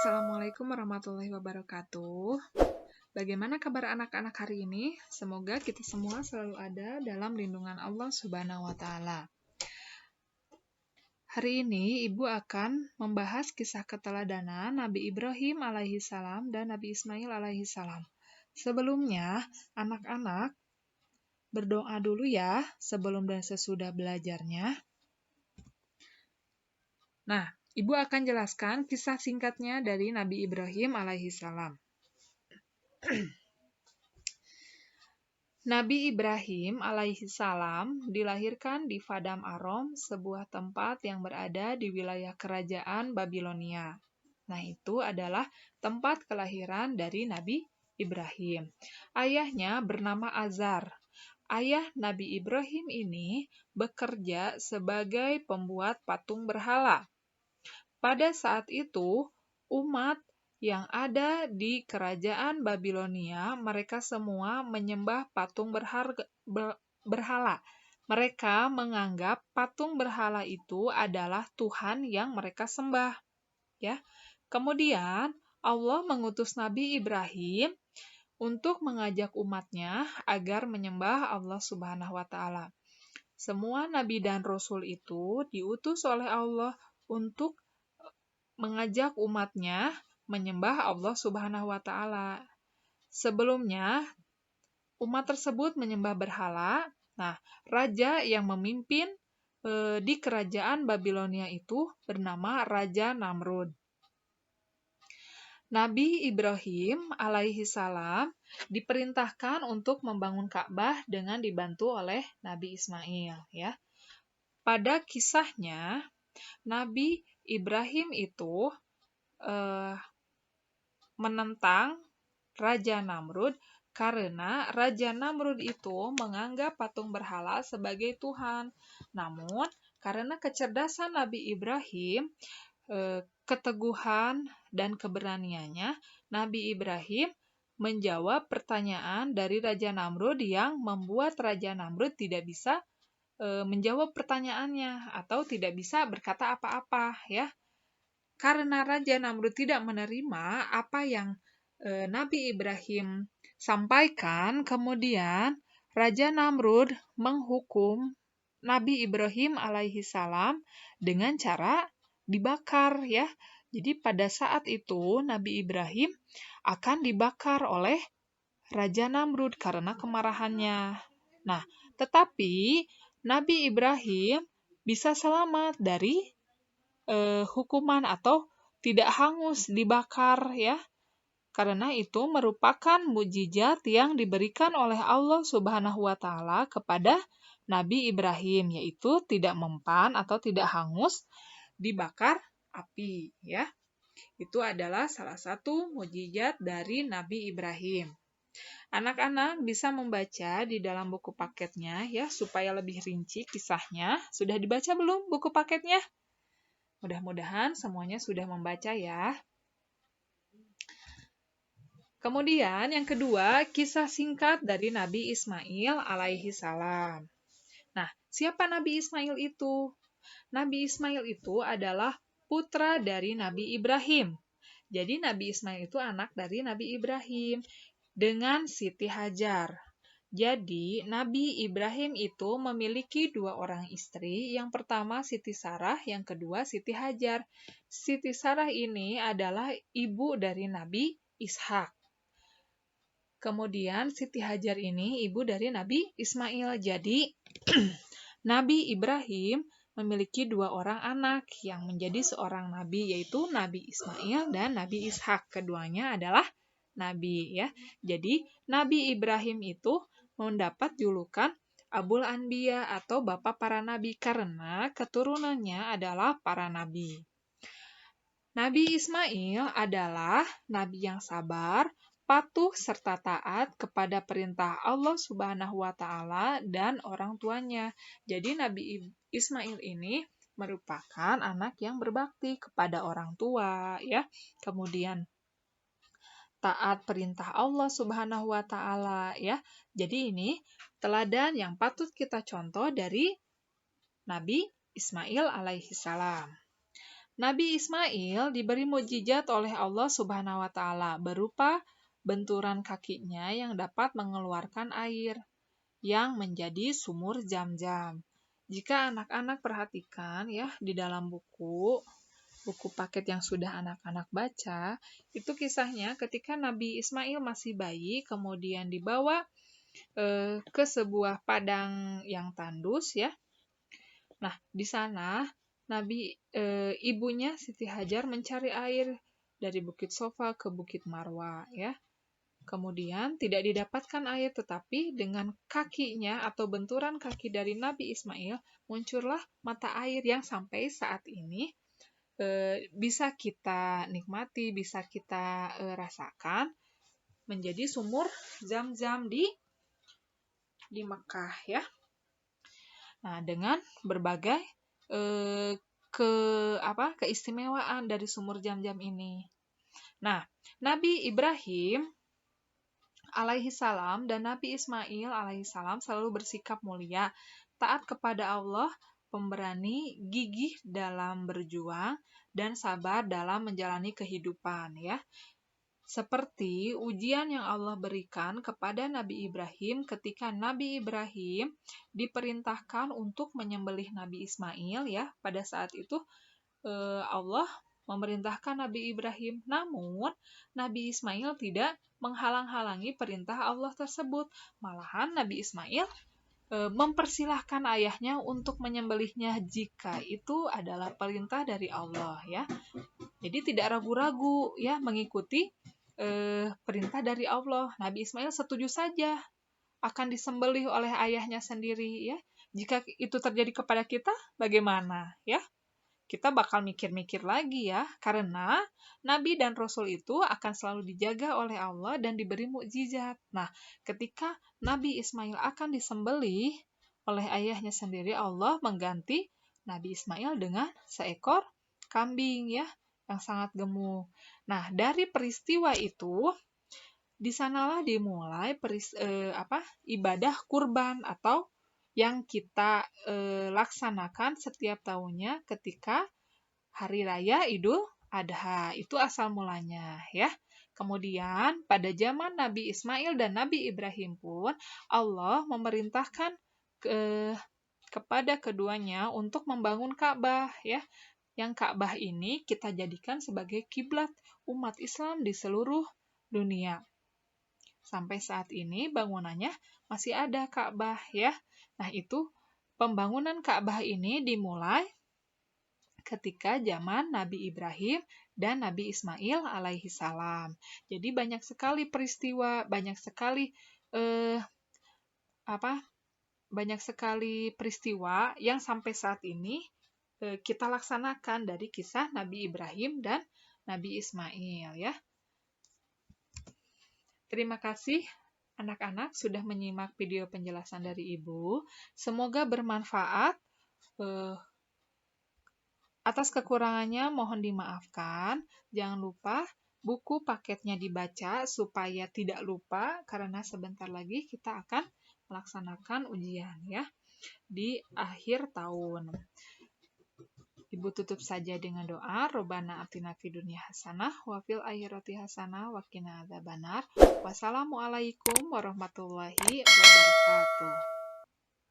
Assalamualaikum warahmatullahi wabarakatuh. Bagaimana kabar anak-anak hari ini? Semoga kita semua selalu ada dalam lindungan Allah Subhanahu wa Ta'ala. Hari ini Ibu akan membahas kisah keteladanan Nabi Ibrahim alaihi salam dan Nabi Ismail alaihi salam. Sebelumnya, anak-anak berdoa dulu ya sebelum dan sesudah belajarnya. Nah, Ibu akan jelaskan kisah singkatnya dari Nabi Ibrahim alaihi salam. Nabi Ibrahim alaihi salam dilahirkan di Padang Aram, sebuah tempat yang berada di wilayah kerajaan Babilonia. Nah, itu adalah tempat kelahiran dari Nabi Ibrahim. Ayahnya bernama Azar. Ayah Nabi Ibrahim ini bekerja sebagai pembuat patung berhala. Pada saat itu, umat yang ada di kerajaan Babilonia, mereka semua menyembah patung berhala. Mereka menganggap patung berhala itu adalah Tuhan yang mereka sembah. Ya. Kemudian, Allah mengutus Nabi Ibrahim untuk mengajak umatnya agar menyembah Allah Subhanahu wa Ta'ala. Semua nabi dan rasul itu diutus oleh Allah untuk mengajak umatnya menyembah Allah Subhanahu wa Ta'ala. Sebelumnya, umat tersebut menyembah berhala. Nah, raja yang memimpin di kerajaan Babilonia itu bernama Raja Namrud. Nabi Ibrahim alaihi salam diperintahkan untuk membangun Ka'bah dengan dibantu oleh Nabi Ismail. Ya. Pada kisahnya, Nabi Ibrahim itu menentang Raja Namrud karena Raja Namrud itu menganggap patung berhala sebagai Tuhan. Namun, karena kecerdasan Nabi Ibrahim, keteguhan dan keberaniannya, Nabi Ibrahim menjawab pertanyaan dari Raja Namrud yang membuat Raja Namrud tidak bisa menjawab pertanyaannya atau tidak bisa berkata apa-apa, ya. Karena Raja Namrud tidak menerima apa yang Nabi Ibrahim sampaikan, kemudian Raja Namrud menghukum Nabi Ibrahim alaihi salam dengan cara dibakar, ya. Jadi pada saat itu Nabi Ibrahim akan dibakar oleh Raja Namrud karena kemarahannya. Nah, tetapi Nabi Ibrahim bisa selamat dari hukuman atau tidak hangus dibakar, ya. Karena itu merupakan mukjizat yang diberikan oleh Allah Subhanahu wa Ta'ala kepada Nabi Ibrahim, yaitu tidak mempan atau tidak hangus dibakar api, ya. Itu adalah salah satu mukjizat dari Nabi Ibrahim. Anak-anak bisa membaca di dalam buku paketnya ya supaya lebih rinci kisahnya. Sudah dibaca belum buku paketnya? Mudah-mudahan semuanya sudah membaca ya. Kemudian yang kedua, kisah singkat dari Nabi Ismail alaihi salam. Nah, siapa Nabi Ismail itu? Nabi Ismail itu adalah putra dari Nabi Ibrahim. Jadi Nabi Ismail itu anak dari Nabi Ibrahim dengan Siti Hajar. Jadi, Nabi Ibrahim itu memiliki dua orang istri, yang pertama Siti Sarah, yang kedua Siti Hajar. Siti Sarah ini adalah ibu dari Nabi Ishak. Kemudian Siti Hajar ini ibu dari Nabi Ismail. Jadi, Nabi Ibrahim memiliki dua orang anak yang menjadi seorang nabi, yaitu Nabi Ismail dan Nabi Ishak. Keduanya adalah nabi, ya. Jadi, Nabi Ibrahim itu mendapat julukan Abul Anbiya atau Bapak para Nabi karena keturunannya adalah para nabi. Nabi Ismail adalah nabi yang sabar, patuh serta taat kepada perintah Allah Subhanahu wa Ta'ala dan orang tuanya. Jadi Nabi Ismail ini merupakan anak yang berbakti kepada orang tua, ya. Kemudian taat perintah Allah Subhanahu wa Ta'ala, ya. Jadi ini teladan yang patut kita contoh dari Nabi Ismail alaihi salam. Nabi Ismail diberi mukjizat oleh Allah Subhanahu wa taala berupa benturan kakinya yang dapat mengeluarkan air yang menjadi sumur Zam-Zam. Jika anak-anak perhatikan ya di dalam buku paket yang sudah anak-anak baca, itu kisahnya ketika Nabi Ismail masih bayi, kemudian dibawa ke sebuah padang yang tandus ya. Nah, di sana ibunya Siti Hajar mencari air dari Bukit Sofa ke Bukit Marwa ya. Kemudian tidak didapatkan air, tetapi dengan kakinya atau benturan kaki dari Nabi Ismail muncullah mata air yang sampai saat ini bisa kita nikmati, bisa kita rasakan menjadi sumur Zam-Zam di Mekah ya. Nah, dengan berbagai keistimewaan dari sumur Zam-Zam ini. Nah, Nabi Ibrahim alaihi salam dan Nabi Ismail alaihi salam selalu bersikap mulia, taat kepada Allah, pemberani, gigih dalam berjuang, dan sabar dalam menjalani kehidupan ya. Seperti ujian yang Allah berikan kepada Nabi Ibrahim ketika Nabi Ibrahim diperintahkan untuk menyembelih Nabi Ismail ya. Pada saat itu Allah memerintahkan Nabi Ibrahim, namun Nabi Ismail tidak menghalang-halangi perintah Allah tersebut. Malahan Nabi Ismail mempersilahkan ayahnya untuk menyembelihnya jika itu adalah perintah dari Allah ya. Jadi tidak ragu-ragu ya mengikuti perintah dari Allah. Nabi Ismail setuju saja akan disembelih oleh ayahnya sendiri ya. Jika itu terjadi kepada kita, bagaimana ya? Kita bakal mikir-mikir lagi ya, karena Nabi dan Rasul itu akan selalu dijaga oleh Allah dan diberi mukjizat. Nah, ketika Nabi Ismail akan disembelih oleh ayahnya sendiri, Allah mengganti Nabi Ismail dengan seekor kambing ya, yang sangat gemuk. Nah, dari peristiwa itu, di sanalah dimulai ibadah kurban atau yang kita laksanakan setiap tahunnya ketika Hari Raya Idul Adha. Itu asal mulanya ya. Kemudian pada zaman Nabi Ismail dan Nabi Ibrahim pun Allah memerintahkan kepada keduanya untuk membangun Ka'bah ya. Yang Ka'bah ini kita jadikan sebagai kiblat umat Islam di seluruh dunia. Sampai saat ini bangunannya masih ada Ka'bah ya. Nah, itu pembangunan Ka'bah ini dimulai ketika zaman Nabi Ibrahim dan Nabi Ismail alaihi salam. Jadi banyak sekali peristiwa, banyak sekali peristiwa yang sampai saat ini kita laksanakan dari kisah Nabi Ibrahim dan Nabi Ismail ya. Terima kasih anak-anak sudah menyimak video penjelasan dari Ibu. Semoga bermanfaat. Atas kekurangannya mohon dimaafkan. Jangan lupa buku paketnya dibaca supaya tidak lupa karena sebentar lagi kita akan melaksanakan ujian ya di akhir tahun. Ibu tutup saja dengan doa, Robbana atina fid dunya hasanah wa fil akhirati hasanah wa qina adzabannar. Wassalamualaikum warahmatullahi wabarakatuh.